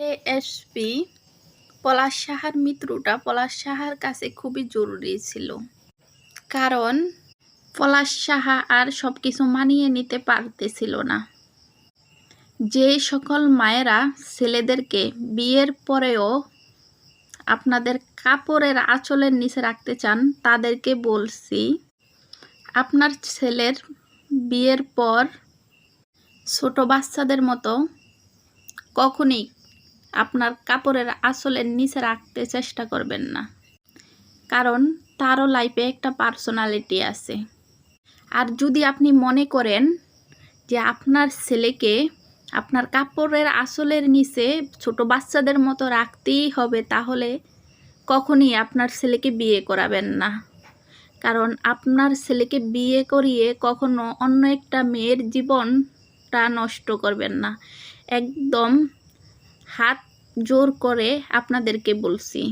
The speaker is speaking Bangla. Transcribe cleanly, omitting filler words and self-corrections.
এএসপি পলাশ সাহার মৃত্যুটা পলাশ সাহার কাছে খুবই জরুরি ছিল। কারণ পলাশ সাহা আর সব কিছু মানিয়ে নিতে পারতেছিল না। যে সকল মায়েরা ছেলেদেরকে বিয়ের পরেও আপনাদের কাপড়ের আঁচলের নিচে রাখতে চান, তাদেরকে বলছি, আপনার ছেলের বিয়ের পর ছোট বাচ্চাদের মতো কখনই আপনার কাপড়ের আঁচলের নিচে রাখতে চেষ্টা করবেন না। কারণ তারও লাইফে একটা পার্সোনালিটি আছে। আর যদি আপনি মনে করেন যে আপনার ছেলেকে আপনার কাপড়ের আঁচলের নিচে ছোট বাচ্চাদের মতো রাখতেই হবে, তাহলে কখনই আপনার ছেলেকে বিয়ে করাবেন না। কারণ আপনার ছেলেকে বিয়ে করিয়ে কখনো অন্য একটা মেয়ের জীবনটা নষ্ট করবেন না। একদম হাত জোর করে আপনাদেরকে বলছি।